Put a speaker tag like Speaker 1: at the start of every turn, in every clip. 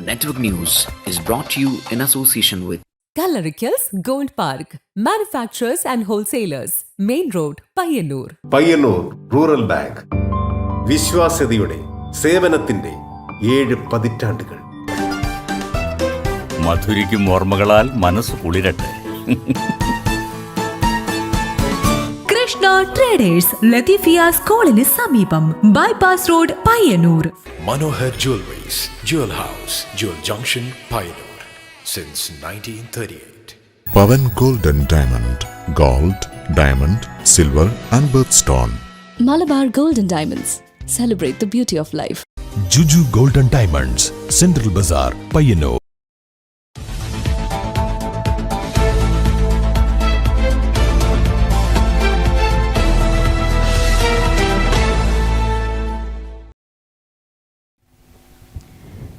Speaker 1: Network News is brought to you in association with
Speaker 2: Kalarikals Gold Park, manufacturers and wholesalers, Main Road, Payyanur.
Speaker 3: Payyanur rural bank വിശ്വാസ്യതയുടെ സേവനത്തിന്റെ 7 പതിറ്റാണ്ടുകൾ.
Speaker 4: മധുരിക്കും ഓർമ്മകളാൽ മനസ്സ് കുളിരട്ടെ.
Speaker 5: Krishna traders Latheefiya സ്കൂളിന് സമീപം bypass road Payyanur.
Speaker 6: Manohar Jewelries, Jewel House, Jewel Junction, Payyanur since 1938.
Speaker 7: Pavan Gold and Diamond, Gold, Diamond, Silver and Birthstone.
Speaker 8: Malabar Gold and Diamonds, celebrate the beauty of life.
Speaker 9: Juju Gold and Diamonds, Central Bazaar, Payyanur.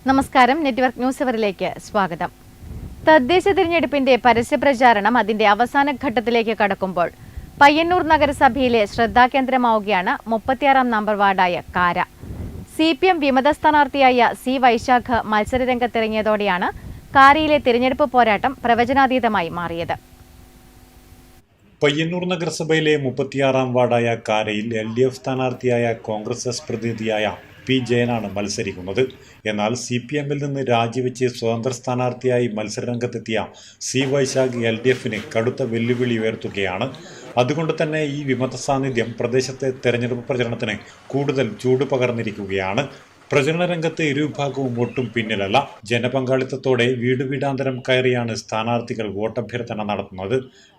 Speaker 10: നമസ്കാരം. Network news അവറിലേക്ക് സ്വാഗതം. തദ്ദേശ തിരഞ്ഞെടുപ്പിന്റെ പരസ്യപ്രചാരണം അതിന്റെ അവസാന ഘട്ടത്തിലേക്ക് കടക്കുമ്പോൾ പയ്യന്നൂർ നഗരസഭയിലെ ശ്രദ്ധാകേന്ദ്രമാവുകയാണ് 36 നമ്പർ വാർഡായ കാര. CPM വിമത സ്ഥാനാർത്ഥിയായ C വൈശാഖ് മത്സരരംഗത്തിറങ്ങിയതോടെയാണ് കാരയിലെ തിരഞ്ഞെടുപ്പ് പോരാട്ടം പ്രവചനാതീതമായി മാറിയത്.
Speaker 11: പയ്യന്നൂർ നഗരസഭയിലെ 36 വാർഡായ കാരയിൽ LDF സ്ഥാനാർത്ഥിയായ കോൺഗ്രസ് എസ് പ്രതിനിധിയായ P ജയനാണ് മത്സരിക്കുന്നത്. എന്നാൽ CPMൽ നിന്ന് രാജിവെച്ച് സ്വതന്ത്ര സ്ഥാനാർത്ഥിയായി മത്സരരംഗത്തെത്തിയ C വൈശാഖ് LDFന് കടുത്ത വെല്ലുവിളി ഉയർത്തുകയാണ്. അതുകൊണ്ട് തന്നെ ഈ വിമത സാന്നിധ്യം പ്രദേശത്തെ തെരഞ്ഞെടുപ്പ് പ്രചരണത്തിന് കൂടുതൽ ചൂട് പകർന്നിരിക്കുകയാണ്. പ്രചരണ രംഗത്ത് ഇരുവിഭാഗവും ഒട്ടും പിന്നിലല്ല. ജനപങ്കാളിത്തത്തോടെ വീട് വീടാന്തരം കയറിയാണ് സ്ഥാനാർത്ഥികൾ വോട്ടഭ്യർത്ഥന നടത്തുന്നത്.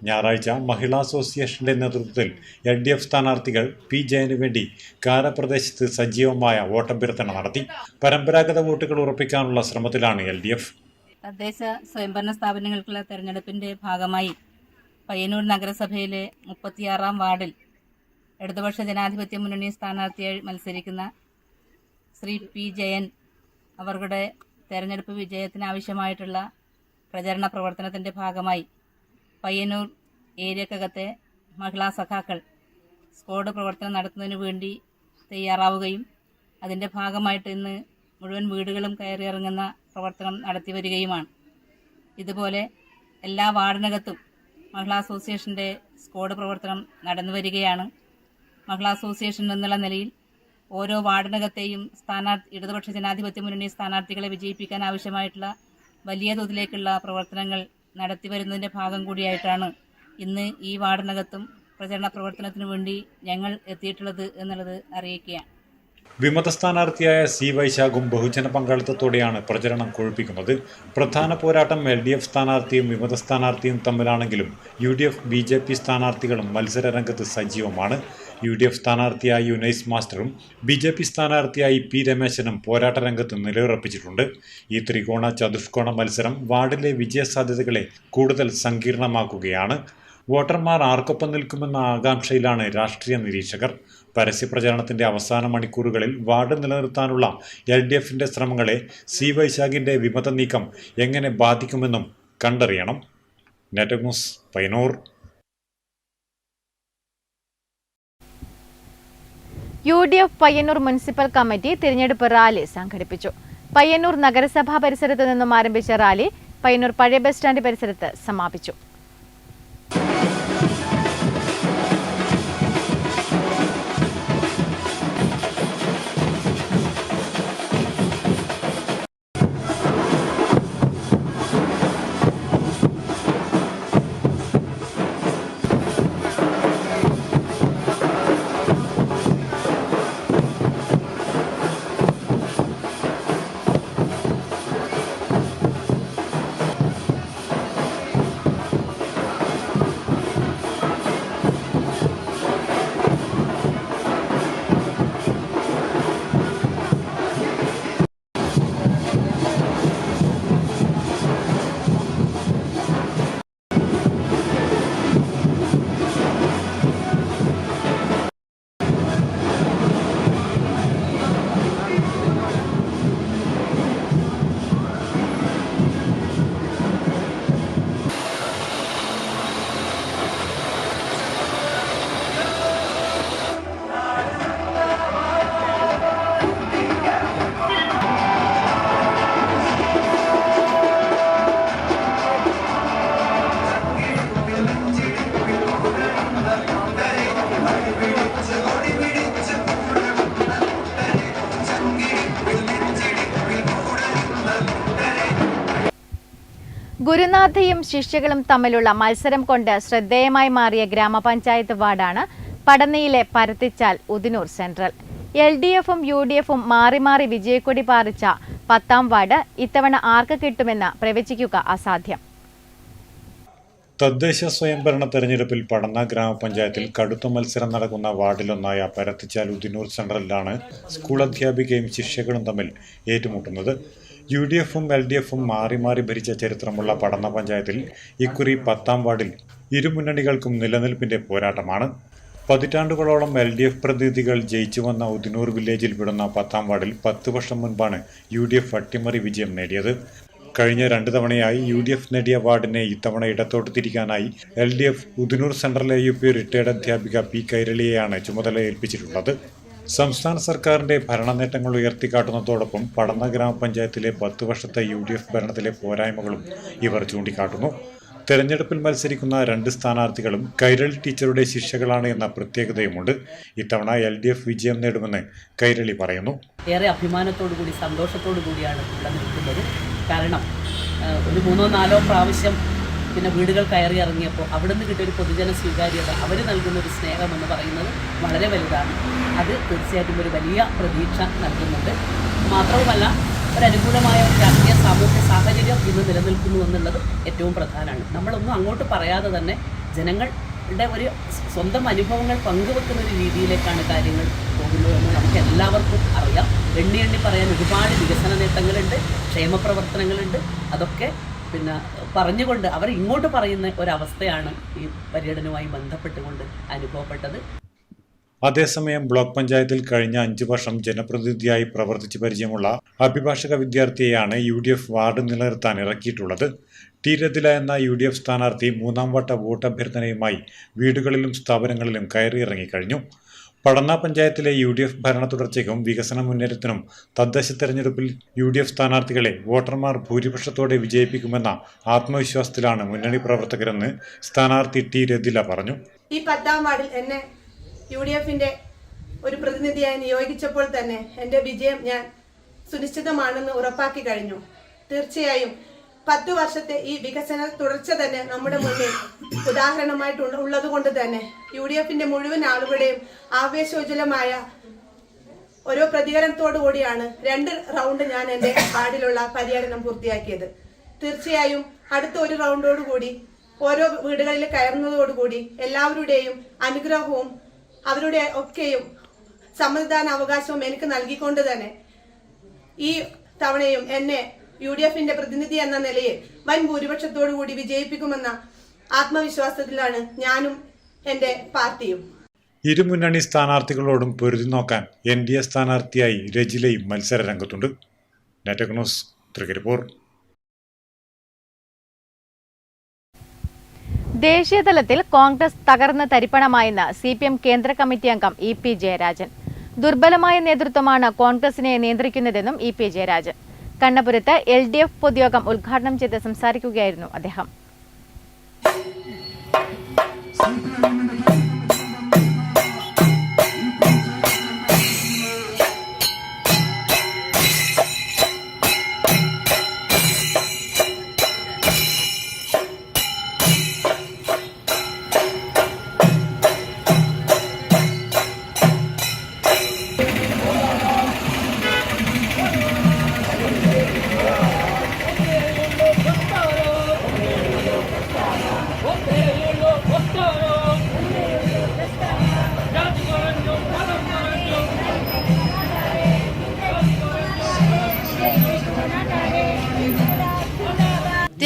Speaker 11: ഞായറാഴ്ച മഹിളാ അസോസിയേഷന്റെ നേതൃത്വത്തിൽ LDF സ്ഥാനാർത്ഥികൾ P ജയന് വേണ്ടി കാര പ്രദേശത്ത് സജീവമായ വോട്ടഭ്യർത്ഥന നടത്തി. പരമ്പരാഗത വോട്ടുകൾ ഉറപ്പിക്കാനുള്ള ശ്രമത്തിലാണ് LDF.
Speaker 12: തദ്ദേശ സ്വയംഭരണ സ്ഥാപനങ്ങൾക്കുള്ള തെരഞ്ഞെടുപ്പിന്റെ ഭാഗമായി പയ്യന്നൂർ നഗരസഭയിലെ 36 വാർഡിൽ ഇടതുപക്ഷ ജനാധിപത്യ മുന്നണി സ്ഥാനാർത്ഥിയായി മത്സരിക്കുന്ന ശ്രീ P ജയൻ അവരുടെ തെരഞ്ഞെടുപ്പ് വിജയത്തിനാവശ്യമായിട്ടുള്ള പ്രചരണ പ്രവർത്തനത്തിൻ്റെ ഭാഗമായി പയ്യന്നൂർ ഏരിയക്കകത്തെ മഹിളാ സഖാക്കൾ സ്ക്വാഡ് പ്രവർത്തനം നടത്തുന്നതിന് വേണ്ടി തയ്യാറാവുകയും അതിൻ്റെ ഭാഗമായിട്ട് ഇന്ന് മുഴുവൻ വീടുകളും കയറിയിറങ്ങുന്ന പ്രവർത്തനം നടത്തി വരികയുമാണ്. ഇതുപോലെ എല്ലാ വാർഡിനകത്തും മഹിളാ അസോസിയേഷൻ്റെ സ്ക്വാഡ് പ്രവർത്തനം നടന്നു വരികയാണ്. മഹിളാ അസോസിയേഷൻ എന്നുള്ള നിലയിൽ ഓരോ വാർഡിനകത്തെയും ഇടതുപക്ഷ ജനാധിപത്യ മുന്നണി സ്ഥാനാർത്ഥികളെ വിജയിപ്പിക്കാൻ ആവശ്യമായിട്ടുള്ള വലിയ തോതിലേക്കുള്ള പ്രവർത്തനങ്ങൾ നടത്തി വരുന്നതിൻ്റെ ഭാഗം കൂടിയായിട്ടാണ് ഇന്ന് ഈ വാർഡിനകത്തും പ്രചരണ പ്രവർത്തനത്തിനു വേണ്ടി ഞങ്ങൾ എത്തിയിട്ടുള്ളത് എന്നുള്ളത് അറിയിക്കുകയാണ്.
Speaker 11: വിമത സ്ഥാനാർത്ഥിയായ C വൈശാഖും ബഹുജന പങ്കാളിത്തത്തോടെയാണ് പ്രചരണം കൊഴുപ്പിക്കുന്നത്. പ്രധാന പോരാട്ടം LDF സ്ഥാനാർത്ഥിയും വിമത സ്ഥാനാർത്ഥിയും തമ്മിലാണെങ്കിലും UDF BJP സ്ഥാനാർത്ഥികളും മത്സര രംഗത്ത് സജീവമാണ്. UDF സ്ഥാനാർത്ഥിയായി യുനൈസ് മാസ്റ്ററും BJP സ്ഥാനാർത്ഥിയായി P രമേശനും പോരാട്ട രംഗത്ത് നിലയുറപ്പിച്ചിട്ടുണ്ട്. ഈ ത്രികോണ ചതുഷ്കോണ മത്സരം വാർഡിലെ വിജയസാധ്യതകളെ കൂടുതൽ സങ്കീർണമാക്കുകയാണ്. വോട്ടർമാർ ആർക്കൊപ്പം നിൽക്കുമെന്ന ആകാംക്ഷയിലാണ് രാഷ്ട്രീയ നിരീക്ഷകർ. പരസ്യപ്രചാരണത്തിന്റെ അവസാന മണിക്കൂറുകളിൽ വാർഡ് നിലനിർത്താനുള്ള LDFന്റെ ശ്രമങ്ങളെ C വൈശാഖിന്റെ വിമത നീക്കം എങ്ങനെ ബാധിക്കുമെന്നും കണ്ടറിയണം. Network news Payyanur.
Speaker 10: UDF Payyanur municipal committee തിരഞ്ഞെടുപ്പ് റാലി സംഘടിപ്പിച്ചു. പയ്യന്നൂർ നഗരസഭാ പരിസരത്ത് നിന്നും ആരംഭിച്ച റാലി പയ്യന്നൂർ പഴയ ബസ് സ്റ്റാൻഡ് പരിസരത്ത് സമാപിച്ചു. ഗുരുനാഥയും ശിഷ്യകളും തമ്മിലുള്ള മത്സരം കൊണ്ട് ശ്രദ്ധേയമായി മാറിയ ഗ്രാമപഞ്ചായത്ത് വാർഡാണ് പടന്നയിലെ പരത്തിച്ചാൽ ഉദിനൂർ സെൻട്രൽ. LDFും UDFും മാറി മാറി വിജയക്കൊടി പാറിച്ച 10ാം വാർഡ് ഇത്തവണ ആർക്ക് കിട്ടുമെന്ന് പ്രവചിക്കുക അസാധ്യം.
Speaker 11: തദ്ദേശ സ്വയംഭരണ തെരഞ്ഞെടുപ്പിൽ പടന്ന ഗ്രാമപഞ്ചായത്തിൽ കടുത്ത മത്സരം നടക്കുന്ന വാർഡിലൊന്നായ പരത്തിച്ചാൽ ഉദിനൂർ സെൻട്രലിലാണ് സ്കൂൾ അധ്യാപികയും ശിഷ്യകളും തമ്മിൽ ഏറ്റുമുട്ടുന്നത്. UDFും LDFും മാറി മാറി ഭരിച്ച ചരിത്രമുള്ള പടന്ന പഞ്ചായത്തിൽ ഇക്കുറി 10ാം വാർഡിൽ ഇരുമുന്നണികൾക്കും നിലനിൽപ്പിന്റെ പോരാട്ടമാണ്. പതിറ്റാണ്ടുകളോളം LDF പ്രതിനിധികൾ ജയിച്ചു വന്ന ഉദിനൂർ വില്ലേജിൽ വിടുന്ന 10ാം വാർഡിൽ 10 വർഷം മുൻപാണ് UDF അട്ടിമറി വിജയം നേടിയത്. കഴിഞ്ഞ 2 തവണയായി UDF നേടിയ വാർഡിനെ ഇത്തവണ ഇടത്തോട്ട് തിരിക്കാനായി LDF Udinur central AUP retired അധ്യാപിക P. കൈരളിയെയാണ് ചുമതല ഏൽപ്പിച്ചിട്ടുള്ളത്. സംസ്ഥാന സർക്കാരിന്റെ ഭരണ നേട്ടങ്ങൾ ഉയർത്തിക്കാട്ടുന്നതോടൊപ്പം പടന്ന ഗ്രാമപഞ്ചായത്തിലെ 10 വർഷത്തെ UDF ഭരണത്തിലെ പോരായ്മകളും ഇവർ ചൂണ്ടിക്കാട്ടുന്നു. തെരഞ്ഞെടുപ്പിൽ മത്സരിക്കുന്ന 2 സ്ഥാനാർത്ഥികളും കൈരളി ടീച്ചറുടെ ശിഷ്യകളാണ് എന്ന പ്രത്യേകതയുമുണ്ട്. ഇത്തവണ LDF വിജയം നേടുമെന്ന് കൈരളി പറയുന്നു.
Speaker 13: ഏറെ അഭിമാനത്തോടു കൂടി സന്തോഷത്തോടു കൂടിയാണ് ഇവിടെ നിൽക്കുന്നത്. കാരണം ഒരു 3-4 പ്രാവശ്യം പിന്നെ വീടുകൾ കയറി ഇറങ്ങിയപ്പോൾ അവിടെ നിന്ന് കിട്ടിയൊരു പൊതുജന സ്വീകാര്യത, അവർ നൽകുന്നൊരു സ്നേഹമെന്ന് പറയുന്നത് വളരെ വലുതാണ്. അത് തീർച്ചയായിട്ടും ഒരു വലിയ പ്രതീക്ഷ നൽകുന്നുണ്ട്. മാത്രവുമല്ല ഒരനുകൂലമായ രാഷ്ട്രീയ സാമൂഹ്യ സാഹചര്യം ഇന്ന് നിലനിൽക്കുന്നു എന്നുള്ളത് ഏറ്റവും പ്രധാനമാണ്. നമ്മളൊന്നും അങ്ങോട്ട് പറയാതെ തന്നെ ജനങ്ങളുടെ ഒരു സ്വന്തം അനുഭവങ്ങൾ പങ്കുവെക്കുന്ന ഒരു രീതിയിലേക്കാണ് കാര്യങ്ങൾ പോകുന്നതെന്ന് നമുക്ക് എല്ലാവർക്കും അറിയാം. എണ്ണി പറയാൻ ഒരുപാട് വികസന നേട്ടങ്ങളുണ്ട്, ക്ഷേമപ്രവർത്തനങ്ങളുണ്ട്. അതൊക്കെ പിന്നെ പറഞ്ഞുകൊണ്ട് അവർ ഇങ്ങോട്ട് പറയുന്ന ഒരവസ്ഥയാണ് ഈ പര്യടനവുമായി ബന്ധപ്പെട്ടുകൊണ്ട് അനുഭവപ്പെട്ടത്.
Speaker 11: അതേസമയം ബ്ലോക്ക് പഞ്ചായത്തിൽ കഴിഞ്ഞ 5 വർഷം ജനപ്രതിനിധിയായി പ്രവർത്തിച്ച് പരിചയമുള്ള അഭിഭാഷക വിദ്യാർത്ഥിയെയാണ് UDF വാർഡ് നിലനിർത്താൻ ഇറക്കിയിട്ടുള്ളത്. T. രതില എന്ന UDF സ്ഥാനാർത്ഥി 3ാം വട്ട വോട്ട് അഭ്യർത്ഥനയുമായി വീടുകളിലും സ്ഥാപനങ്ങളിലും കയറിയിറങ്ങിക്കഴിഞ്ഞു. പടന്ന പഞ്ചായത്തിലെ UDF ഭരണ തുടർച്ചയ്ക്കും വികസന മുന്നേറ്റത്തിനും തദ്ദേശ തെരഞ്ഞെടുപ്പിൽ UDF സ്ഥാനാർത്ഥികളെ വോട്ടർമാർ ഭൂരിപക്ഷത്തോടെ വിജയിപ്പിക്കുമെന്ന ആത്മവിശ്വാസത്തിലാണ് മുന്നണി പ്രവർത്തകരെന്ന് സ്ഥാനാർത്ഥി T. രതില പറഞ്ഞു.
Speaker 14: ഈ 10ാം വാർഡിൽ എന്നെ UDFന്റെ ഒരു പ്രതിനിധിയായി നിയോഗിച്ചപ്പോൾ തന്നെ എൻ്റെ വിജയം ഞാൻ സുനിശ്ചിതമാണെന്ന് ഉറപ്പാക്കി കഴിഞ്ഞു. തീർച്ചയായും 10 വർഷത്തെ ഈ വികസന തുടർച്ച തന്നെ നമ്മുടെ മുന്നിൽ ഉദാഹരണമായിട്ടുള്ളത് കൊണ്ട് തന്നെ UDFന്റെ മുഴുവൻ ആളുകളുടെയും ആവേശോജ്വലമായ ഓരോ പ്രതികരണത്തോടു കൂടിയാണ് 2 റൗണ്ട് ഞാൻ എൻ്റെ വാർഡിലുള്ള പര്യടനം പൂർത്തിയാക്കിയത്. തീർച്ചയായും അടുത്ത ഒരു റൗണ്ടോടുകൂടി ഓരോ വീടുകളിൽ കയറുന്നതോടുകൂടി എല്ലാവരുടെയും അനുഗ്രഹവും അവരുടെ ഒക്കെയും സമ്മതിദാന അവകാശവും എനിക്ക് നൽകിക്കൊണ്ട് തന്നെ ഈ തവണയും എന്നെ UDFന്റെ പ്രതിനിധി എന്ന നിലയിൽ വൻ ഭൂരിപക്ഷത്തോടു കൂടി വിജയിപ്പിക്കുമെന്ന ആത്മവിശ്വാസത്തിലാണ് ഞാനും എൻ്റെ പാർട്ടിയും.
Speaker 11: ഇരുമുന്നണി സ്ഥാനാർത്ഥികളോടും പൊരുതി നോക്കാൻ NDA സ്ഥാനാർത്ഥിയായി രജിലയും മത്സര രംഗത്തുണ്ട്. Network news, Trikaripur.
Speaker 10: ദേശീയതലത്തിൽ കോൺഗ്രസ് തകർന്ന് തരിപ്പണമായെന്ന് CPM കേന്ദ്ര കമ്മിറ്റി അംഗം EP ജയരാജൻ. ദുർബലമായ നേതൃത്വമാണ് കോൺഗ്രസിനെ നിയന്ത്രിക്കുന്നതെന്നും EP ജയരാജൻ കണ്ണപുരത്ത് LDF പൊതുയോഗം ഉദ്ഘാടനം ചെയ്ത് സംസാരിക്കുകയായിരുന്നു അദ്ദേഹം.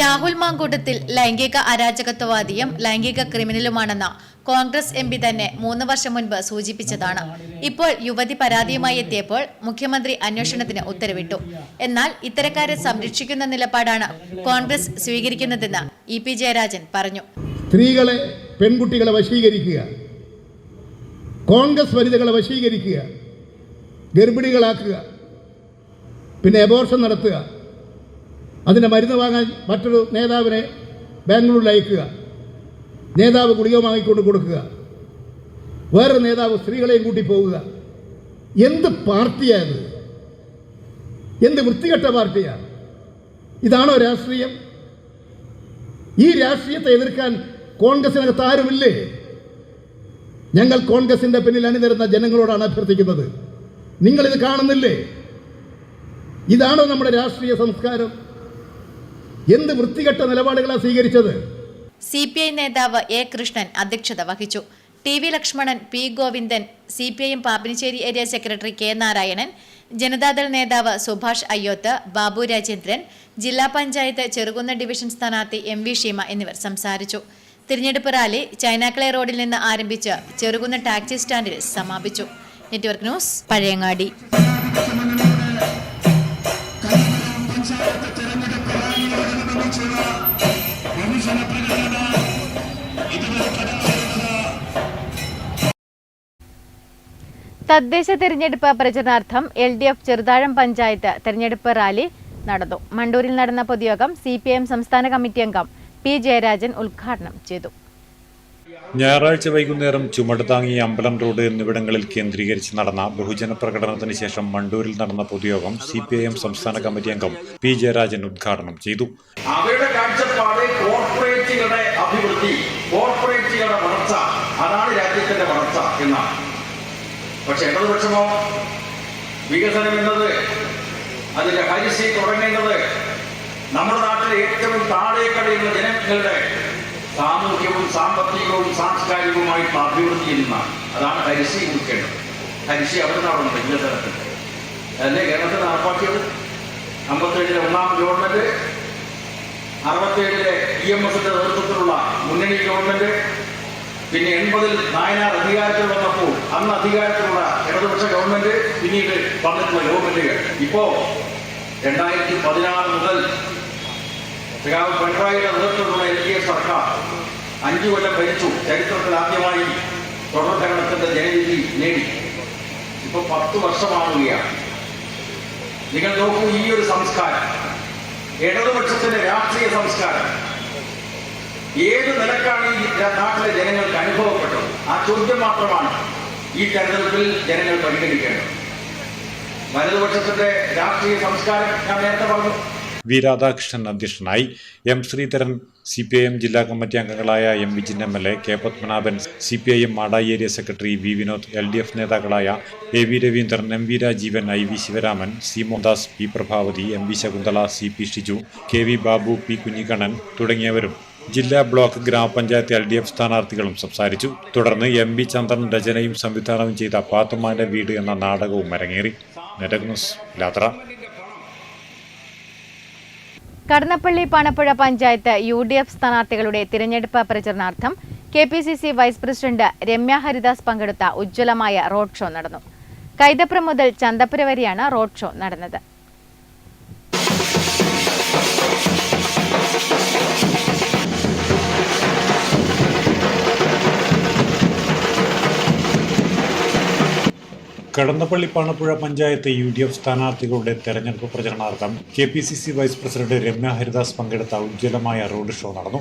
Speaker 10: രാഹുൽ മാങ്കൂട്ടത്തിൽ ലൈംഗിക അരാജകത്വവാദിയും ലൈംഗിക ക്രിമിനലുമാണെന്ന കോൺഗ്രസ് MP തന്നെ 3 വർഷം മുൻപ് സൂചിപ്പിച്ചതാണ്. ഇപ്പോൾ യുവതി പരാതിയുമായി എത്തിയപ്പോൾ മുഖ്യമന്ത്രി അന്വേഷണത്തിന് ഉത്തരവിട്ടു. എന്നാൽ ഇത്തരക്കാരെ സംരക്ഷിക്കുന്ന നിലപാടാണ് കോൺഗ്രസ് സ്വീകരിക്കുന്നതെന്ന് EP ജയരാജൻ പറഞ്ഞു.
Speaker 15: സ്ത്രീകളെ, പെൺകുട്ടികളെ വശീകരിക്കുക, കോൺഗ്രസ് വനിതകളെ വശീകരിക്കുക, ഗർഭിണികളാക്കുക, പിന്നെ അബോർഷൻ നടത്തുക, അതിൻ്റെ മരുന്ന് വാങ്ങാൻ മറ്റൊരു നേതാവിനെ ബാംഗ്ലൂരിൽ അയക്കുക, നേതാവ് ഗുളിക വാങ്ങിക്കൊണ്ട് കൊടുക്കുക, വേറൊരു നേതാവ് സ്ത്രീകളെയും കൂട്ടി പോകുക. എന്ത് പാർട്ടിയാണ്? എന്ത് വൃത്തികെട്ട പാർട്ടിയാണ്? ഇതാണോ രാഷ്ട്രീയം? ഈ രാഷ്ട്രീയത്തെ എതിർക്കാൻ കോൺഗ്രസിനകത്ത് ആരുമില്ലേ? ഞങ്ങൾ കോൺഗ്രസിന്റെ പിന്നിൽ അണിനിരുന്ന ജനങ്ങളോടാണ് അഭ്യർത്ഥിക്കുന്നത്. നിങ്ങളിത് കാണുന്നില്ലേ? ഇതാണോ നമ്മുടെ രാഷ്ട്രീയ സംസ്കാരം? എന്ത് വൃത്തികെട്ട നിലപാടുകളാണ് സ്വീകരിച്ചത്?
Speaker 10: CPI നേതാവ് A. കൃഷ്ണൻ അധ്യക്ഷത വഹിച്ചു. TV Lakshmanan, P. Govindan, CPIM Pappinisseri area secretary K. Narayanan, Janata Dal നേതാവ് സുഭാഷ് അയ്യോത്ത്, ബാബു രാജേന്ദ്രൻ, ജില്ലാ പഞ്ചായത്ത് ചെറുകുന്ന ഡിവിഷൻ സ്ഥാനാർത്ഥി MV ഷീമ എന്നിവർ സംസാരിച്ചു. തിരഞ്ഞെടുപ്പ് റാലി ചൈനാക്കളെ റോഡിൽ നിന്ന് ആരംഭിച്ച് ചെറുകുന്ന ടാക്സി സ്റ്റാൻഡിൽ സമാപിച്ചു. Network news, Pazhayangadi. തദ്ദേശ തെരഞ്ഞെടുപ്പ് പ്രചരണാർത്ഥം LDF ചെറുതാഴം പഞ്ചായത്ത് തെരഞ്ഞെടുപ്പ് റാലി നടന്നു. മണ്ടൂരിൽ നടന്ന പൊതുയോഗം CPIM സംസ്ഥാന കമ്മിറ്റി അംഗം P. ജയരാജൻ ഉദ്ഘാടനം ചെയ്തു.
Speaker 11: ഞായറാഴ്ച വൈകുന്നേരം ചുമടുതാങ്ങി, അമ്പലം റോഡ് എന്നിവിടങ്ങളിൽ കേന്ദ്രീകരിച്ച് നടന്ന ബഹുജന പ്രകടനത്തിന് ശേഷം മണ്ടൂരിൽ നടന്ന പൊതുയോഗം CPIM സംസ്ഥാന കമ്മിറ്റി അംഗം P. ജയരാജൻ ഉദ്ഘാടനം ചെയ്തു.
Speaker 16: അവരുടെ കാഴ്ചപ്പാട് കോർപ്പറേറ്റുകളുടെ അഭിവൃദ്ധി, കോർപ്പറേറ്റുകളുടെ വളർച്ച, അതാണ് രാജ്യത്തിന്റെ വളർച്ച എന്നാണ്. പക്ഷെ ഇടതുപക്ഷമോ വികസനം എന്നത്, അതിന്റെ ഹരിശി തുടങ്ങേണ്ടത് നമ്മുടെ നാട്ടിലെ ഏറ്റവും താഴെ കഴിയുന്ന ജനങ്ങളുടെ സാമൂഹ്യവും സാമ്പത്തികവും സാംസ്കാരികവുമായിട്ടുള്ള അഭിവൃദ്ധി എന്നാണ്. അതാണ് ഹരിശി കുറിക്കേണ്ടത്. ഹരിശി അവിടെ നിന്നാണ് വികസനത്തിൽ അല്ലേ കേരളത്തിൽ നടപ്പാക്കിയത്. 57-ലെ ഒന്നാം ഗവൺമെന്റ്, 67-ലെ EMSന്റെ നേതൃത്വത്തിലുള്ള മുന്നണി ഗവൺമെന്റ്, പിന്നെ 80-ൽ നായനാർ അധികാരത്തിൽ വന്നപ്പോൾ അന്ന് അധികാരത്തിലുള്ള ഇടതുപക്ഷ ഗവൺമെന്റ്, പിന്നീട് വന്നിട്ടുള്ള ഗവൺമെന്റുകൾ. ഇപ്പോ 2016 മുതൽ പിണറായിയുടെ നേതൃത്വത്തിലുള്ള LDF സർക്കാർ 5 കൊല്ലം ഭരിച്ചു. ചരിത്രത്തിൽ ആദ്യമായി തുടർ ഭരണത്തിന്റെ ജനവിധി നേടി. ഇപ്പൊ 10 വർഷമാവുകയാണ്. നിങ്ങൾ നോക്കൂ, ഈ ഒരു സംസ്കാരം, ഇടതുപക്ഷത്തിന്റെ രാഷ്ട്രീയ സംസ്കാരം ഏത് നിലക്കാണ് ഈ നാട്ടിലെ ജനങ്ങൾക്ക് അനുഭവപ്പെട്ടത്? ആ ചോദ്യം മാത്രമാണ് ഈ തെരഞ്ഞെടുപ്പിൽ ജനങ്ങൾ പരിഗണിക്കേണ്ടത്. വലതുപക്ഷത്തിന്റെ രാഷ്ട്രീയ സംസ്കാരം ഞാൻ നേരത്തെ പറഞ്ഞു.
Speaker 11: വി. രാധാകൃഷ്ണൻ അധ്യക്ഷനായി. M. ശ്രീധരൻ, CPIM ജില്ലാ കമ്മിറ്റി അംഗങ്ങളായ M. Vijin MLA, K. Padmanabhan, CPIM Madayi area secretary V. Vinod, LDF നേതാക്കളായ A. V. Raveendran, M. V. Rajeevan, I. V. Sivaraman, C. Mohandas, P. Prabhavathi, M. V. Shakunthala, C. P. Shiju, K. V. Babu, P. Kunhikannan തുടങ്ങിയവരും ജില്ലാ, ബ്ലോക്ക്, ഗ്രാമപഞ്ചായത്ത് LDF സ്ഥാനാർത്ഥികളും സംസാരിച്ചു. തുടർന്ന് M. വി. ചന്ദ്രൻ രചനയും സംവിധാനവും ചെയ്ത പാത്തുമ്മാന്റെ വീട് എന്ന നാടകവും അരങ്ങേറി. Network news, Lathra.
Speaker 10: Kadannappalli Panappuzha panchayat UDF സ്ഥാനാർത്ഥികളുടെ തിരഞ്ഞെടുപ്പ് പ്രചരണാർത്ഥം KPCC vice president Ramya Haridas പങ്കെടുത്ത ഉജ്ജ്വലമായ റോഡ് ഷോ നടന്നു. കൈതപ്രം മുതൽ ചന്തപ്പുര വരെയാണ് റോഡ് ഷോ നടന്നത്.
Speaker 11: കടന്നപ്പള്ളി പാണപ്പുഴ പഞ്ചായത്ത് UDF സ്ഥാനാർത്ഥികളുടെ തെരഞ്ഞെടുപ്പ് പ്രചരണാർത്ഥം KPCC vice president Ramya Haridas പങ്കെടുത്ത ഉജ്ജ്വലമായ റോഡ് ഷോ നടന്നു.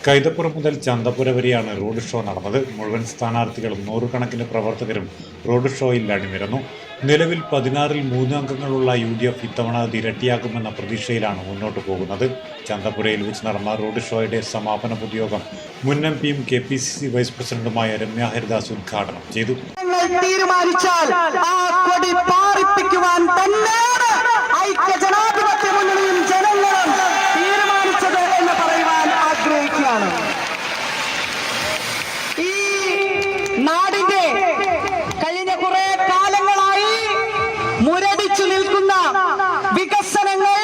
Speaker 11: കൈതപ്പുറം മുതൽ ചന്തപ്പുര വരെയാണ് റോഡ് ഷോ നടന്നത്. മുഴുവൻ സ്ഥാനാർത്ഥികളും 100 കണക്കിന് പ്രവർത്തകരും റോഡ് ഷോയിൽ അണിനിരന്നു. നിലവിൽ 16-ൽ 3 അംഗങ്ങളുള്ള UDF ഇത്തവണ അത് ഇരട്ടിയാക്കുമെന്ന പ്രതീക്ഷയിലാണ് മുന്നോട്ട് പോകുന്നത്. ചന്തപ്പുരയിൽ വെച്ച് നടന്ന റോഡ് ഷോയുടെ സമാപന പൊതുയോഗം മുൻ MPയും KPCC വൈസ് പ്രസിഡന്റുമായ രമ്യ ഹരിദാസ് ഉദ്ഘാടനം ചെയ്തു.
Speaker 17: തീരുമാനിച്ചാൽ ആ കൊടി പാറിപ്പിക്കുവാൻ തന്നെയാണ് ഐക്യജനാധിപത്യ മുന്നണിയും ജനങ്ങളും തീരുമാനിച്ചത് എന്ന് പറയുവാൻ ആഗ്രഹിക്കുകയാണ്. ഈ നാടിന്റെ കഴിഞ്ഞ കുറെ കാലങ്ങളായി മുരടിച്ചു നിൽക്കുന്ന വികസനങ്ങൾ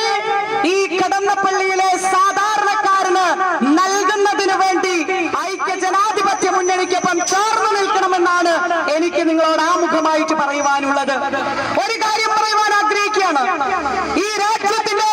Speaker 17: ഈ കടന്നപ്പള്ളിയിലെ സാധാരണക്കാരന് നൽകുന്നതിന് വേണ്ടി ഐക്യജനാധിപത്യ മുന്നണിക്കൊപ്പം ചേർന്ന് നിൽക്കണമെന്നാണ് എനിക്ക് നിങ്ങളോട് ആമുഖമായിട്ട് പറയുവാനുള്ളത്. ഒരു കാര്യം പറയുവാൻ ആഗ്രഹിക്കുകയാണ്. ഈ രാജ്യത്തിന്റെ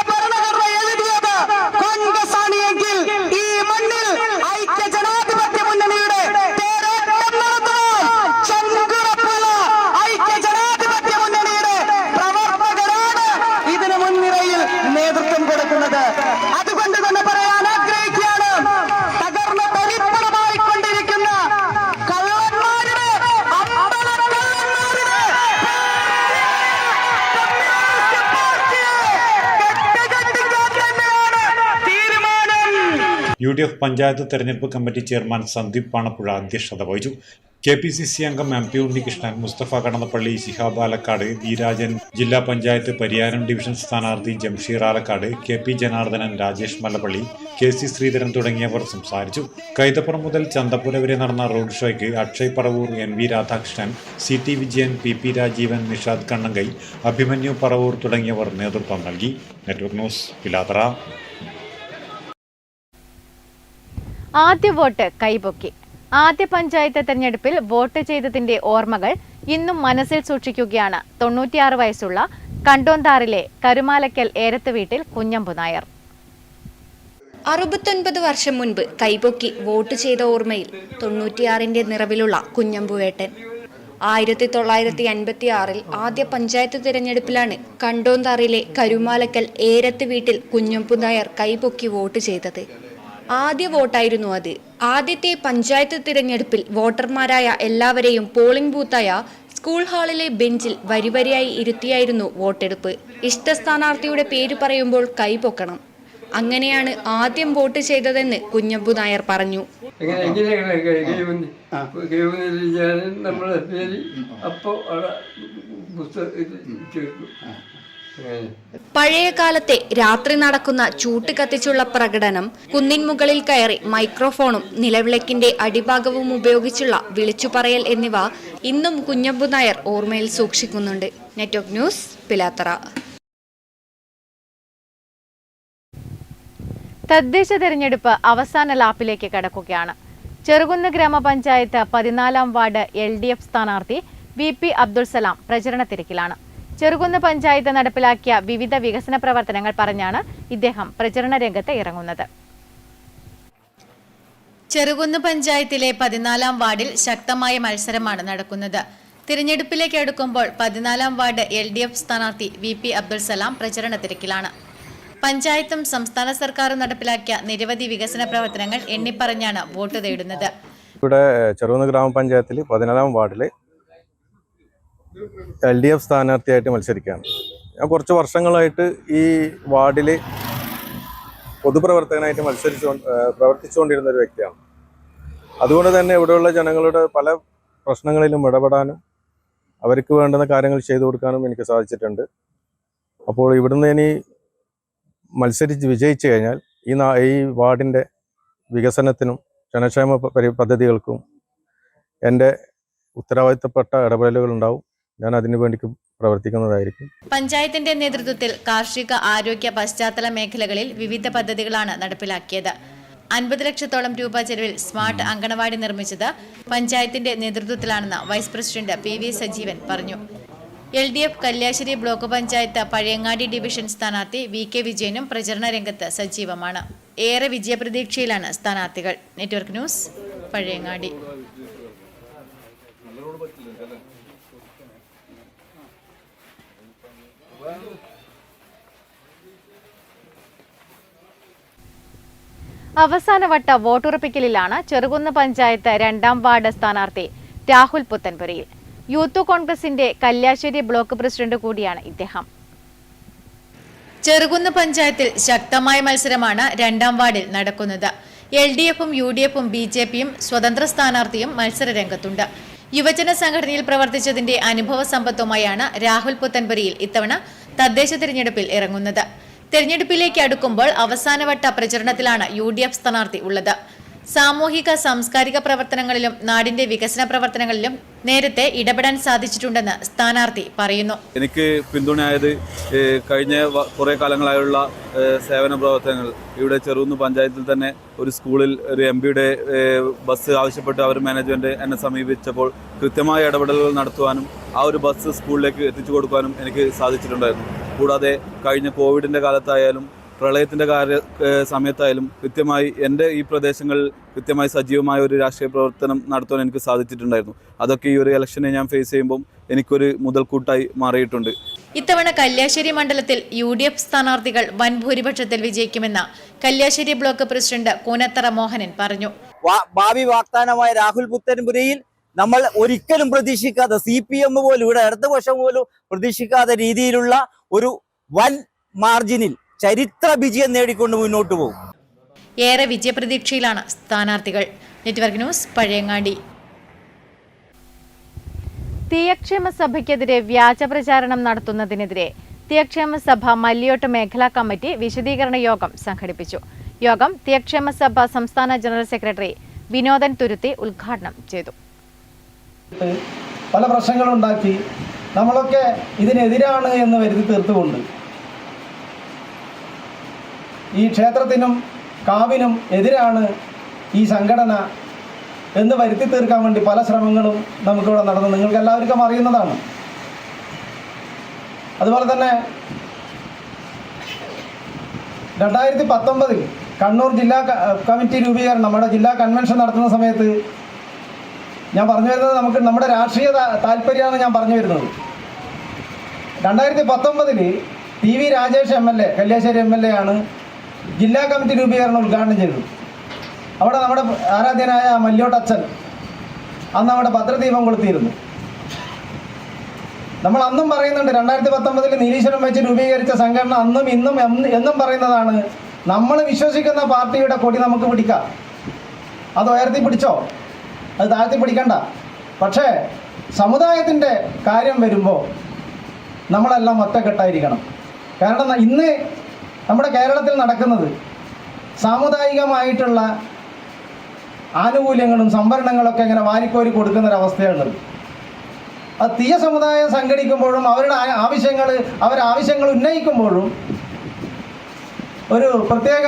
Speaker 11: UDF പഞ്ചായത്ത് തെരഞ്ഞെടുപ്പ് കമ്മിറ്റി ചെയർമാൻ സന്ദീപ് പാണപ്പുഴ അധ്യക്ഷത വഹിച്ചു. KPCC അംഗം MP ഉണ്ണികൃഷ്ണൻ, മുസ്തഫ കടന്നപ്പള്ളി, ശിഹാബ് ആലക്കാട്, വീരാജൻ, ജില്ലാ പഞ്ചായത്ത് പരിയാരം ഡിവിഷൻ സ്ഥാനാർത്ഥി ജംഷീർ ആലക്കാട്, KP ജനാർദ്ദനൻ, രാജേഷ് മല്ലപ്പള്ളി, KC ശ്രീധരൻ തുടങ്ങിയവർ സംസാരിച്ചു. കൈതപ്പുറം മുതൽ ചന്തപ്പുര വരെ നടന്ന റോഡ് ഷോയ്ക്ക് Akshay Paravur, NV Radhakrishnan, CT Vijayan, PP Rajeevan, Nishad Kannankai, Abhimanyu Paravur തുടങ്ങിയവർ നേതൃത്വം നൽകി. Network news, Pilathara.
Speaker 10: ആദ്യ വോട്ട് കൈപൊക്കി. ആദ്യ പഞ്ചായത്ത് തെരഞ്ഞെടുപ്പിൽ വോട്ട് ചെയ്തതിന്റെ ഓർമ്മകൾ ഇന്നും മനസ്സിൽ സൂക്ഷിക്കുകയാണ് 96 വയസ്സുള്ള കണ്ടോന്താറിലെ കരുമാലക്കൽ ഏരത്ത് വീട്ടിൽ കുഞ്ഞമ്പു നായർ.
Speaker 18: 69 വർഷം മുൻപ് കൈപൊക്കി വോട്ട് ചെയ്ത ഓർമ്മയിൽ 96ന്റെ നിറവിലുള്ള കുഞ്ഞമ്പുവേട്ടൻ. 1956 ആദ്യ പഞ്ചായത്ത് തിരഞ്ഞെടുപ്പിലാണ് കണ്ടോന്താറിലെ കരുമാലക്കൽ ഏരത്ത് വീട്ടിൽ കുഞ്ഞമ്പു നായർ കൈപൊക്കി വോട്ട് ചെയ്തത്. ആദ്യ വോട്ടായിരുന്നു അത്. ആദ്യത്തെ പഞ്ചായത്ത് തിരഞ്ഞെടുപ്പിൽ വോട്ടർമാരായ എല്ലാവരെയും പോളിംഗ് ബൂത്തായ സ്കൂൾ ഹാളിലെ ബെഞ്ചിൽ വരിവരിയായി ഇരുത്തിയായിരുന്നു വോട്ടെടുപ്പ്. ഇഷ്ട സ്ഥാനാർത്ഥിയുടെ പേര് പറയുമ്പോൾ കൈപൊക്കണം. അങ്ങനെയാണ് ആദ്യം വോട്ട് ചെയ്തതെന്ന് കുഞ്ഞമ്പു നായർ പറഞ്ഞു. പഴയ കാലത്തെ രാത്രി നടക്കുന്ന ചൂട്ട് കത്തിച്ചുള്ള പ്രകടനം, കുന്നിൻ മുകളിൽ കയറി മൈക്രോഫോണും നിലവിളക്കിന്റെ അടിഭാഗവും ഉപയോഗിച്ചുള്ള വിളിച്ചുപറയൽ എന്നിവ ഇന്നും കുഞ്ഞമ്പു നായർ ഓർമ്മയിൽ സൂക്ഷിക്കുന്നുണ്ട്. Network news, Pilathara.
Speaker 10: തദ്ദേശ തെരഞ്ഞെടുപ്പ് അവസാന ലാപ്പിലേക്ക് കടക്കുകയാണ്. ചെറുകുന്ന് ഗ്രാമപഞ്ചായത്ത് 14-ാം വാർഡ് LDF സ്ഥാനാർത്ഥി VP അബ്ദുൾ സലാം പ്രചരണ തിരക്കിലാണ്. ചെറുകുന്ന് പഞ്ചായത്ത് നടപ്പിലാക്കിയ വിവിധ വികസന പ്രവർത്തനങ്ങൾ പറഞ്ഞാണ് ഇദ്ദേഹം പ്രചരണ രംഗത്ത് ഇറങ്ങുന്നത്. ചെറുകുന്ന് പഞ്ചായത്തിലെ 14-ാം വാർഡിൽ ശക്തമായ മത്സരമാണ് നടക്കുന്നത്. തിരഞ്ഞെടുപ്പിലേക്ക് അടുക്കുമ്പോൾ 14-ാം വാർഡ് LDF സ്ഥാനാർത്ഥി VP അബ്ദുൾ സലാം പ്രചരണ തിരക്കിലാണ്. പഞ്ചായത്തും സംസ്ഥാന സർക്കാരും നടപ്പിലാക്കിയ നിരവധി വികസന പ്രവർത്തനങ്ങൾ എണ്ണിപ്പറഞ്ഞാണ് വോട്ട് തേടുന്നത്.
Speaker 19: ഇവിടെ ചെറുകുന്ന് ഗ്രാമപഞ്ചായത്തിൽ 14-ാം വാർഡിൽ LDF സ്ഥാനാർത്ഥിയായിട്ട് മത്സരിക്കുകയാണ്. ഞാൻ കുറച്ച് വർഷങ്ങളായിട്ട് ഈ വാർഡിൽ പൊതുപ്രവർത്തകനായിട്ട് പ്രവർത്തിച്ചുകൊണ്ടിരുന്ന ഒരു വ്യക്തിയാണ്. അതുകൊണ്ട് തന്നെ ഇവിടെയുള്ള ജനങ്ങളുടെ പല പ്രശ്നങ്ങളിലും ഇടപെടാനും അവർക്ക് വേണ്ടുന്ന കാര്യങ്ങൾ ചെയ്തു കൊടുക്കാനും എനിക്ക് സാധിച്ചിട്ടുണ്ട്. അപ്പോൾ ഇവിടുന്ന് ഇനി മത്സരിച്ച് വിജയിച്ചു കഴിഞ്ഞാൽ ഈ വാർഡിൻ്റെ വികസനത്തിനും ജനക്ഷേമ പദ്ധതികൾക്കും എൻ്റെ ഉത്തരവാദിത്തപ്പെട്ട ഇടപെടലുകൾ ഉണ്ടാവും. ഞാൻ അതിനു വേണ്ടി പ്രവർത്തിക്കുന്നതായിരിക്കും.
Speaker 10: പഞ്ചായത്തിന്റെ നേതൃത്വത്തിൽ കാർഷിക, ആരോഗ്യ, പശ്ചാത്തല മേഖലകളിൽ വിവിധ പദ്ധതികളാണ് നടപ്പിലാക്കിയത്. 50 ലക്ഷത്തോളം രൂപ ചെലവിൽ സ്മാർട്ട് അങ്കണവാടി നിർമ്മിച്ചത് പഞ്ചായത്തിന്റെ നേതൃത്വത്തിലാണെന്ന് വൈസ് പ്രസിഡന്റ് PV സജീവൻ പറഞ്ഞു. LDF Kalliasseri block panchayat Pazhayangadi division സ്ഥാനാർത്ഥി VK വിജയനും പ്രചരണ രംഗത്ത് സജീവമാണ്. ഏറെ വിജയപ്രതീക്ഷയിലാണ് സ്ഥാനാർത്ഥികൾ. Network news, Pazhayangadi. അവസാനവട്ട വോട്ടുറപ്പിക്കലിലാണ് ചെറുകുന്ന് പഞ്ചായത്ത് 2-ാം വാർഡ് സ്ഥാനാർത്ഥി രാഹുൽ പുത്തൻപുരയിൽ. യൂത്ത് കോൺഗ്രസിന്റെ കല്യാശ്ശേരി ബ്ലോക്ക് പ്രസിഡന്റ് കൂടിയാണ് ഇദ്ദേഹം. ചെറുകുന്ന് പഞ്ചായത്തിൽ ശക്തമായ മത്സരമാണ് 2-ാം വാർഡിൽ നടക്കുന്നത്. LDFും UDFും BJPയും സ്വതന്ത്ര സ്ഥാനാർത്ഥിയും മത്സര രംഗത്തുണ്ട്. യുവജന സംഘടനയിൽ പ്രവർത്തിച്ചതിന്റെ അനുഭവ സമ്പത്തുമായാണ് രാഹുൽ പുത്തൻപുരയിൽ ഇത്തവണ തദ്ദേശ തിരഞ്ഞെടുപ്പിൽ ഇറങ്ങുന്നത്. തെരഞ്ഞെടുപ്പിലേക്ക് അടുക്കുമ്പോൾ അവസാനവട്ട പ്രചരണത്തിലാണ് UDF സ്ഥാനാർത്ഥി ഉള്ളത്. സാമൂഹിക സാംസ്കാരിക പ്രവർത്തനങ്ങളിലും നാടിന്റെ വികസന പ്രവർത്തനങ്ങളിലും നേരത്തെ ഇടപെടാൻ സാധിച്ചിട്ടുണ്ടെന്ന് സ്ഥാനാർത്ഥി പറയുന്നു.
Speaker 20: എനിക്ക് പിന്തുണയായത് കഴിഞ്ഞ കുറേ കാലങ്ങളായുള്ള സേവന പ്രവർത്തനങ്ങൾ. ഇവിടെ ചെറുകുന്ന് പഞ്ചായത്തിൽ തന്നെ ഒരു സ്കൂളിൽ ഒരു MPയുടെ ബസ് ആവശ്യപ്പെട്ട് അവർ മാനേജ്മെൻറ്റ് എന്നെ സമീപിച്ചപ്പോൾ കൃത്യമായ ഇടപെടലുകൾ നടത്തുവാനും ആ ഒരു ബസ് സ്കൂളിലേക്ക് എത്തിച്ചു കൊടുക്കാനും എനിക്ക് സാധിച്ചിട്ടുണ്ടായിരുന്നു. കൂടാതെ കഴിഞ്ഞ കോവിഡിൻ്റെ കാലത്തായാലും പ്രളയത്തിൻ്റെ സമയത്തായാലും കൃത്യമായി എൻ്റെ ഈ പ്രദേശങ്ങളിൽ കൃത്യമായി സജീവമായ ഒരു രാഷ്ട്രീയ പ്രവർത്തനം നടത്താൻ എനിക്ക് സാധിച്ചിട്ടുണ്ടായിരുന്നു. അതൊക്കെ ഈ ഒരു ഇലക്ഷനെ ഞാൻ ഫേസ് ചെയ്യുമ്പോൾ എനിക്കൊരു മുതൽക്കൂട്ടായി മാറിയിട്ടുണ്ട്.
Speaker 10: ഇത്തവണ കല്യാശ്ശേരി മണ്ഡലത്തിൽ UDF സ്ഥാനാർത്ഥികൾ വൻ ഭൂരിപക്ഷത്തിൽ വിജയിക്കുമെന്ന് കല്യാശ്ശേരി ബ്ലോക്ക് പ്രസിഡന്റ് കൂനത്തറ മോഹനൻ പറഞ്ഞു.
Speaker 21: ഭാവി വാഗ്ദാനമായ രാഹുൽ പുത്തൻപുരയിൽ നമ്മൾ ഒരിക്കലും പ്രതീക്ഷിക്കാതെ CPM പോലും ഇവിടെ ഇടതുപക്ഷം പോലും പ്രതീക്ഷിക്കാത്ത രീതിയിലുള്ള ഒരു വൻ മാർജിനിൽ ചരിത്ര വിജയം നേടിക്കൊണ്ട് മുന്നോട്ട് പോകും.
Speaker 10: ഏറെ വിജയപ്രതീക്ഷയിലാണ് സ്ഥാനാർത്ഥികൾ. Network news, Pazhayangadi. തീയക്ഷേമ സഭയ്ക്കെതിരെ വ്യാജ പ്രചാരണം നടത്തുന്നതിനെതിരെ തീയക്ഷേമ സഭ മല്ലിയോട്ട് മേഖലാ കമ്മിറ്റി വിശദീകരണ യോഗം സംഘടിപ്പിച്ചു. യോഗം തീയക്ഷേമ സഭ സംസ്ഥാന ജനറൽ സെക്രട്ടറി വിനോദൻ തുരുത്തി ഉദ്ഘാടനം ചെയ്തു.
Speaker 1: പല പ്രശ്നങ്ങളുണ്ടാക്കി നമ്മളൊക്കെ ഇതിനെതിരാണ് എന്ന് വരുത്തി തീർത്തുകൊണ്ട് ഈ ക്ഷേത്രത്തിനും കാവിനും എതിരാണ് ഈ സംഘടന എന്ന് വരുത്തി തീർക്കാൻ വേണ്ടി പല ശ്രമങ്ങളും നമുക്കിവിടെ നടന്നു. നിങ്ങൾക്ക് എല്ലാവർക്കും അറിയുന്നതാണ്. അതുപോലെ തന്നെ 2019 കണ്ണൂർ ജില്ലാ കമ്മിറ്റി രൂപീകരണം, നമ്മുടെ ജില്ലാ കൺവെൻഷൻ നടത്തുന്ന സമയത്ത് ഞാൻ പറഞ്ഞു വരുന്നത് നമ്മുടെ രാഷ്ട്രീയ താല്പര്യമാണ് ഞാൻ പറഞ്ഞു വരുന്നത്. 2019 TV Rajesh MLA, Kalliasseri MLA ആണ് ജില്ലാ കമ്മിറ്റി രൂപീകരണം ഉദ്ഘാടനം ചെയ്തത്. അവിടെ നമ്മുടെ ആരാധ്യനായ മല്യോട്ടച്ഛൻ അന്ന് അവിടെ ഭദ്രദീപം കൊളുത്തിയിരുന്നു. നമ്മൾ അന്നും പറയുന്നുണ്ട്, 2019 നീലീശ്വരം വെച്ച് രൂപീകരിച്ച സംഘടന അന്നും ഇന്നും എന്നും പറയുന്നതാണ്, നമ്മൾ വിശ്വസിക്കുന്ന പാർട്ടിയുടെ കൊടി നമുക്ക് പിടിക്കാം. അത് ഉയർത്തി പിടിച്ചോ, അത് താഴ്ത്തി പിടിക്കണ്ട. പക്ഷേ സമുദായത്തിൻ്റെ കാര്യം വരുമ്പോൾ നമ്മളെല്ലാം ഒറ്റക്കെട്ടായിരിക്കണം. കാരണം ഇന്ന് നമ്മുടെ കേരളത്തിൽ നടക്കുന്നത് സാമുദായികമായിട്ടുള്ള ആനുകൂല്യങ്ങളും സംവരണങ്ങളൊക്കെ ഇങ്ങനെ വാരിക്കോരി കൊടുക്കുന്നൊരവസ്ഥയുള്ളത്. അത് തീയ സമുദായം സംഘടിക്കുമ്പോഴും അവരുടെ ആവശ്യങ്ങൾ ഉന്നയിക്കുമ്പോഴും ഒരു പ്രത്യേക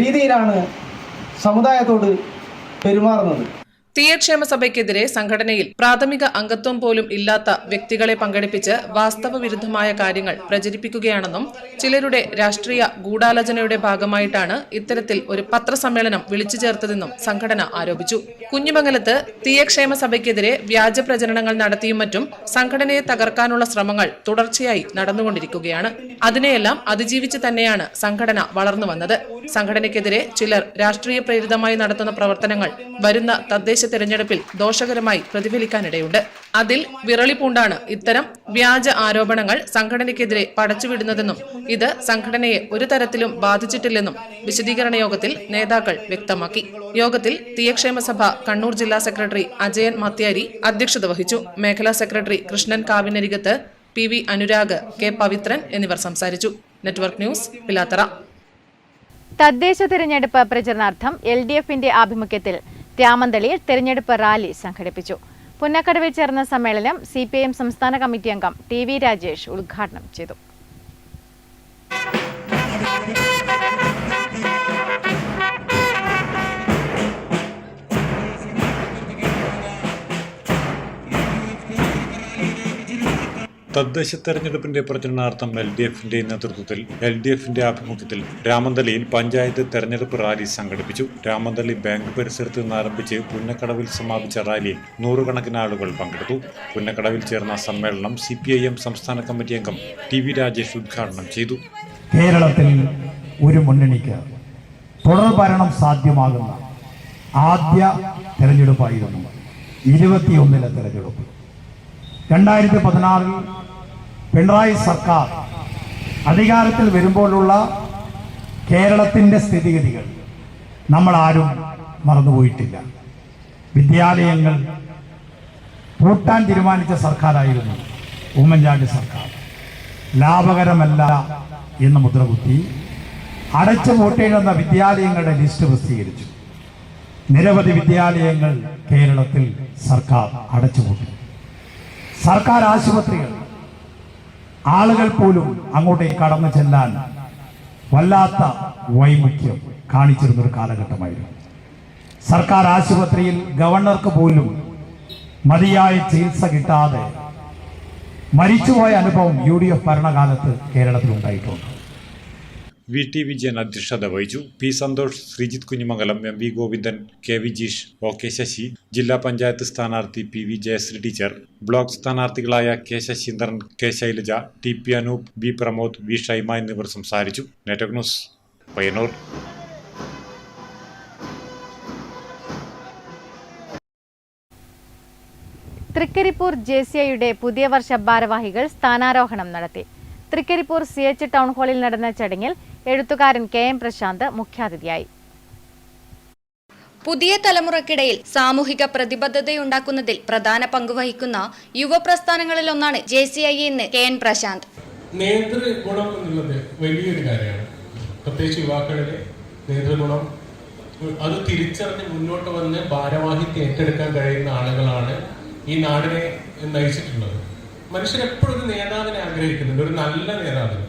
Speaker 1: രീതിയിലാണ് സമുദായത്തോട് പെരുമാറുന്നത്.
Speaker 22: തീയക്ഷേമ സഭയ്ക്കെതിരെ സംഘടനയിൽ പ്രാഥമിക അംഗത്വം പോലും ഇല്ലാത്ത വ്യക്തികളെ പങ്കെടുപ്പിച്ച് വാസ്തവ വിരുദ്ധമായ കാര്യങ്ങൾ പ്രചരിപ്പിക്കുകയാണെന്നും ചിലരുടെ രാഷ്ട്രീയ ഗൂഢാലോചനയുടെ ഭാഗമായിട്ടാണ് ഇത്തരത്തിൽ ഒരു പത്രസമ്മേളനം വിളിച്ചു ചേർത്തതെന്നും സംഘടന ആരോപിച്ചു. കുഞ്ഞിമംഗലത്ത് തീയക്ഷേമ സഭയ്ക്കെതിരെ വ്യാജ പ്രചരണങ്ങൾ നടത്തിയും മറ്റും സംഘടനയെ തകർക്കാനുള്ള ശ്രമങ്ങൾ തുടർച്ചയായി നടന്നുകൊണ്ടിരിക്കുകയാണ്. അതിനെയെല്ലാം അതിജീവിച്ച് തന്നെയാണ് സംഘടന വളർന്നു വന്നത്. സംഘടനയ്ക്കെതിരെ ചിലർ രാഷ്ട്രീയ പ്രേരിതമായി നടത്തുന്ന പ്രവർത്തനങ്ങൾ വരുന്ന തദ്ദേശ തെരഞ്ഞെടുപ്പിൽ ദോഷകരമായി പ്രതിഫലിക്കാനിടയുണ്ട്. അതിൽ വിറളി പൂണ്ടാണ് ഇത്തരം വ്യാജ ആരോപണങ്ങൾ സംഘടനയ്ക്കെതിരെ പടച്ചുവിടുന്നതെന്നും ഇത് സംഘടനയെ ഒരു തരത്തിലും ബാധിച്ചിട്ടില്ലെന്നും വിശദീകരണ യോഗത്തിൽ നേതാക്കൾ വ്യക്തമാക്കി. യോഗത്തിൽ തീയക്ഷേമ സഭ കണ്ണൂർ ജില്ലാ സെക്രട്ടറി അജയൻ മത്യാരി അധ്യക്ഷത വഹിച്ചു. മേഖലാ secretary Krishnan Kavinarikath, PV Anurag, K Pavithran എന്നിവർ സംസാരിച്ചു. Network news, Pilathara.
Speaker 10: തദ്ദേശ തിരഞ്ഞെടുപ്പ് പ്രചരണാർത്ഥം LDFന്റെ ആഭിമുഖ്യത്തിൽ രാമന്തളിയിൽ തിരഞ്ഞെടുപ്പ് റാലി സംഘടിപ്പിച്ചു. പുന്നക്കടവിൽ ചേർന്ന സമ്മേളനം CPIM സംസ്ഥാന കമ്മിറ്റി അംഗം TV രാജേഷ് ഉദ്ഘാടനം ചെയ്തു.
Speaker 11: തദ്ദേശ തെരഞ്ഞെടുപ്പിന്റെ പ്രചരണാർത്ഥം LDFന്റെ നേതൃത്വത്തിൽ LDFന്റെ ആഭിമുഖ്യത്തിൽ രാമന്തളിയിൽ പഞ്ചായത്ത് തെരഞ്ഞെടുപ്പ് റാലി സംഘടിപ്പിച്ചു. രാമന്തളി ബാങ്ക് പരിസരത്ത് നിന്ന് ആരംഭിച്ച് പുന്നക്കടവിൽ സമാപിച്ച റാലിയിൽ നൂറുകണക്കിന് ആളുകൾ പങ്കെടുത്തു. പുന്നക്കടവിൽ ചേർന്ന സമ്മേളനം CPIM സംസ്ഥാന കമ്മിറ്റി അംഗം TV രാജേഷ് ഉദ്ഘാടനം ചെയ്തു.
Speaker 23: കേരളത്തിൽ ഒരു മുന്നണിക്ക് തുടർ ഭരണം സാധ്യമാകുന്ന ആദ്യ തെരഞ്ഞെടുപ്പായിരുന്നു 21 തെരഞ്ഞെടുപ്പ്. 2016 പിണറായി സർക്കാർ അധികാരത്തിൽ വരുമ്പോഴുള്ള കേരളത്തിൻ്റെ സ്ഥിതിഗതികൾ നമ്മളാരും മറന്നുപോയിട്ടില്ല. വിദ്യാലയങ്ങൾ പൂട്ടാൻ തീരുമാനിച്ച സർക്കാരായിരുന്നു ഉമ്മൻചാണ്ടി സർക്കാർ. ലാഭകരമല്ല എന്ന് മുദ്രകുത്തി അടച്ചു പൂട്ടേണ്ടുന്ന വിദ്യാലയങ്ങളുടെ ലിസ്റ്റ് പ്രസിദ്ധീകരിച്ചു. നിരവധി വിദ്യാലയങ്ങൾ കേരളത്തിൽ സർക്കാർ അടച്ചുപൂട്ടി. സർക്കാർ ആശുപത്രികൾ ആളുകൾ പോലും അങ്ങോട്ടേക്ക് കടന്നു ചെല്ലാൻ വല്ലാത്ത വൈമുഖ്യം കാണിച്ചിരുന്നൊരു കാലഘട്ടമായിരുന്നു. സർക്കാർ ആശുപത്രിയിൽ ഗവർണർക്ക് പോലും മതിയായ ചികിത്സ കിട്ടാതെ മരിച്ചുപോയ അനുഭവം UDF ഭരണകാലത്ത് കേരളത്തിൽ ഉണ്ടായിട്ടുണ്ട്.
Speaker 11: VT വിജയൻ അധ്യക്ഷത വഹിച്ചു. P Santhosh, Sreejith Kunhimangalam, MV Govindan, KV Jeesh, OK Sasi, ജില്ലാ പഞ്ചായത്ത് സ്ഥാനാർത്ഥി PV ജയശ്രീ ടീച്ചർ, ബ്ലോക്ക് സ്ഥാനാർത്ഥികളായ K Sasheendran, K Shailaja, TP Anoop, B Pramod, V Shaima എന്നിവർ സംസാരിച്ചു. Network news, Payyanur.
Speaker 10: തൃക്കരിപ്പൂർ JCIയുടെ പുതിയ വർഷ ഭാരവാഹികൾ സ്ഥാനാരോഹണം നടത്തി. തൃക്കരിപ്പൂർ CH ടൗൺ ഹാളിൽ നടന്ന ചടങ്ങിൽ എഴുത്തുകാരൻ KM പ്രശാന്ത് മുഖ്യാതിഥിയായി.
Speaker 18: പുതിയ തലമുറയ്ക്കിടയിൽ സാമൂഹിക പ്രതിബദ്ധതയുണ്ടാക്കുന്നതിൽ പ്രധാന പങ്കുവഹിക്കുന്ന യുവപ്രസ്ഥാനങ്ങളിലൊന്നാണ് JCI എന്ന് KN പ്രശാന്ത്.
Speaker 2: നേതൃഗുണം എന്നുള്ളത് വലിയൊരു കാര്യമാണ്. പ്രത്യേകിച്ച് യുവാക്കളിലെ നേതൃഗുണം അത് തിരിച്ചറിഞ്ഞ് മുന്നോട്ട് വന്ന് ഭാരവാഹിത്യം ഏറ്റെടുക്കാൻ കഴിയുന്ന ആളുകളാണ് ഈ നാടിനെ നയിച്ചിട്ടുള്ളത്. മനുഷ്യരെപ്പോഴും ഒരു നേതാവിനെ ആഗ്രഹിക്കുന്നുണ്ട്, ഒരു നല്ല നേതാവിനെ.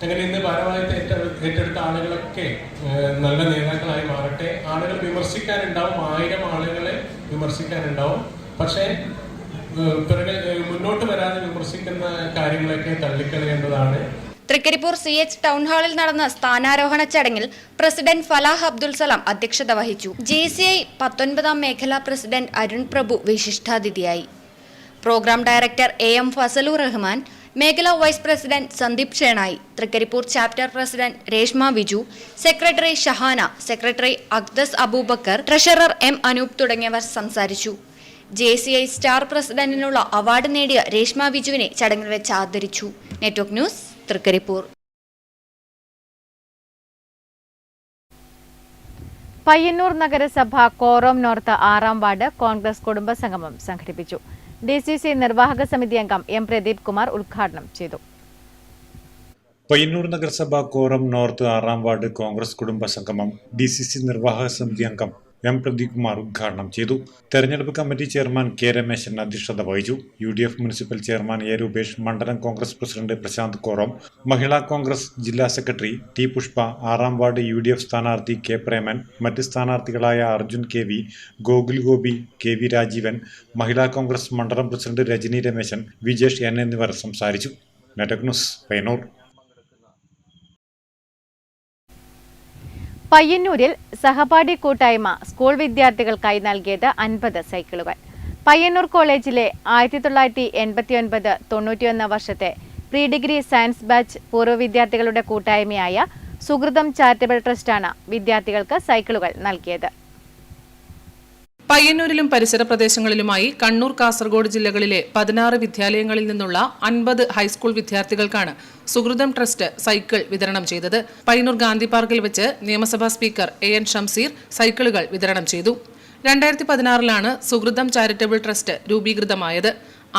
Speaker 2: അങ്ങനെ ഇന്ന് ഭാരവാഹിത്യം ഏറ്റെടുത്ത ആളുകളൊക്കെ നല്ല നേതാക്കളായി മാറട്ടെ. ആളുകൾ വിമർശിക്കാനുണ്ടാവും, 1000 ആളുകളെ വിമർശിക്കാനുണ്ടാവും. പക്ഷേ മുന്നോട്ട് വരാതെ വിമർശിക്കുന്ന കാര്യങ്ങളൊക്കെ തള്ളിക്കളയേണ്ടതാണ്.
Speaker 18: തൃക്കരിപ്പൂർ CH ടൗൺ ഹാളിൽ നടന്ന സ്ഥാനാരോഹണ ചടങ്ങിൽ പ്രസിഡന്റ് ഫലാഹ് അബ്ദുൽ സലാം അധ്യക്ഷത വഹിച്ചു. JCI 19ാം മേഖലാ പ്രസിഡന്റ് അരുൺ പ്രഭു വിശിഷ്ടാതിഥിയായി. Programme director AM Fazalur Rahman, മേഖലാ vice president Sandeep Shenoy, Thrikkaripur chapter president Reshma Viju, secretary Shahana, secretary Akhdas Aboobacker, treasurer M Anoop തുടങ്ങിയവർ സംസാരിച്ചു. JCI സ്റ്റാർ പ്രസിഡന്റിനുള്ള അവാർഡ് നേടിയ രേഷ്മ വിജുവിനെ ചടങ്ങിൽ വെച്ച് ആദരിച്ചു. Network news, Trikaripur.
Speaker 10: പയ്യന്നൂർ നഗരസഭ കോറോം നോർത്ത് 6ാം വാർഡ് കോൺഗ്രസ് കുടുംബസംഗമം സംഘടിപ്പിച്ചു. DCC നിർവാഹക സമിതി അംഗം M പ്രദീപ് കുമാർ ഉദ്ഘാടനം ചെയ്തു.
Speaker 11: പയ്യന്നൂർ നഗരസഭ കോറം നോർത്ത് 6ാം വാർഡ് കോൺഗ്രസ് കുടുംബസംഗമം DCC നിർവാഹക സമിതി അംഗം M പ്രദീപ് കുമാർ ഉദ്ഘാടനം ചെയ്തു. തെരഞ്ഞെടുപ്പ് കമ്മിറ്റി ചെയർമാൻ K രമേശൻ അധ്യക്ഷത വഹിച്ചു. UDF municipal chairman A Rupesh, മണ്ഡലം കോൺഗ്രസ് പ്രസിഡന്റ് പ്രശാന്ത് കോറം, മഹിളാ കോൺഗ്രസ് ജില്ലാ secretary T Pushpa, 6ാം ward UDF സ്ഥാനാർത്ഥി K പ്രേമൻ, മറ്റ് സ്ഥാനാർത്ഥികളായ അർജുൻ KV, ഗോകുൽ ഗോപി, KV രാജീവൻ, മഹിളാ കോൺഗ്രസ് മണ്ഡലം പ്രസിഡന്റ് രജനി രമേശൻ, വിജേഷ് N എന്നിവർ സംസാരിച്ചു. Network news, Payyanur.
Speaker 10: പയ്യന്നൂരിൽ സഹപാഠി കൂട്ടായ്മ സ്കൂൾ വിദ്യാർത്ഥികൾക്കായി നൽകിയത് 50 സൈക്കിളുകൾ. പയ്യന്നൂർ കോളേജിലെ 1989-91 വർഷത്തെ പ്രീ ഡിഗ്രി സയൻസ് ബാച്ച് പൂർവ്വ വിദ്യാർത്ഥികളുടെ കൂട്ടായ്മയായ സുഹൃതം ചാരിറ്റബിൾ ട്രസ്റ്റാണ് വിദ്യാർത്ഥികൾക്ക് സൈക്കിളുകൾ നൽകിയത്.
Speaker 22: പയ്യന്നൂരിലും പരിസര പ്രദേശങ്ങളിലുമായി കണ്ണൂർ, കാസർഗോഡ് ജില്ലകളിലെ 16 വിദ്യാലയങ്ങളിൽ നിന്നുള്ള 50 ഹൈസ്കൂൾ വിദ്യാർത്ഥികൾക്കാണ് സുഹൃതം ട്രസ്റ്റ് സൈക്കിൾ വിതരണം ചെയ്തത്. പയ്യന്നൂർ ഗാന്ധി പാർക്കിൽ വെച്ച് നിയമസഭാ സ്പീക്കർ AN ഷംസീർ സൈക്കിളുകൾ വിതരണം ചെയ്തു. 2016 സുഹൃതം ചാരിറ്റബിൾ ട്രസ്റ്റ് രൂപീകൃതമായത്.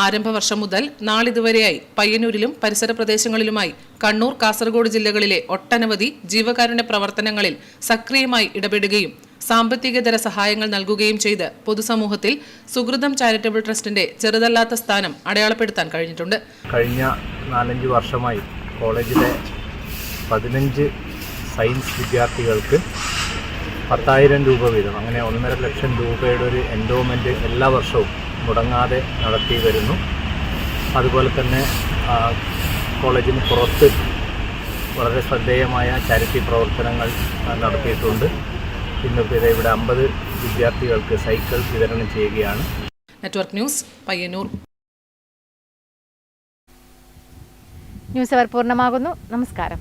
Speaker 22: ആരംഭ വർഷം മുതൽ നാളിതുവരെയായി പയ്യന്നൂരിലും പരിസര പ്രദേശങ്ങളിലുമായി കണ്ണൂർ, കാസർഗോഡ് ജില്ലകളിലെ ഒട്ടനവധി ജീവകാരുണ്യ പ്രവർത്തനങ്ങളിൽ സക്രിയമായി ഇടപെടുകയും സാമ്പത്തികേതര സഹായങ്ങൾ നൽകുകയും ചെയ്ത് പൊതുസമൂഹത്തിൽ സുഹൃതം ചാരിറ്റബിൾ ട്രസ്റ്റിന്റെ ചെറുതല്ലാത്ത സ്ഥാനം അടയാളപ്പെടുത്താൻ കഴിഞ്ഞിട്ടുണ്ട്.
Speaker 3: കഴിഞ്ഞ 4-5 വർഷമായി കോളേജിലെ 15 സയൻസ് വിദ്യാർത്ഥികൾക്ക് 10,000 രൂപ വീതം, അങ്ങനെ 1.5 ലക്ഷം രൂപയുടെ ഒരു എൻഡോമെൻറ്റ് എല്ലാ വർഷവും മുടങ്ങാതെ നടത്തി വരുന്നു. അതുപോലെ തന്നെ കോളേജിന് പുറത്ത് വളരെ ശ്രദ്ധേയമായ ചാരിറ്റി പ്രവർത്തനങ്ങൾ നടത്തിയിട്ടുണ്ട്. ഇന്നിപ്പോൾ ഇവിടെ 50 വിദ്യാർത്ഥികൾക്ക് സൈക്കിൾ വിതരണം ചെയ്യുകയാണ്.
Speaker 22: Network news, Payyanur.
Speaker 10: ന്യൂസ് അവർ പൂർണ്ണമാകുന്നു. നമസ്കാരം.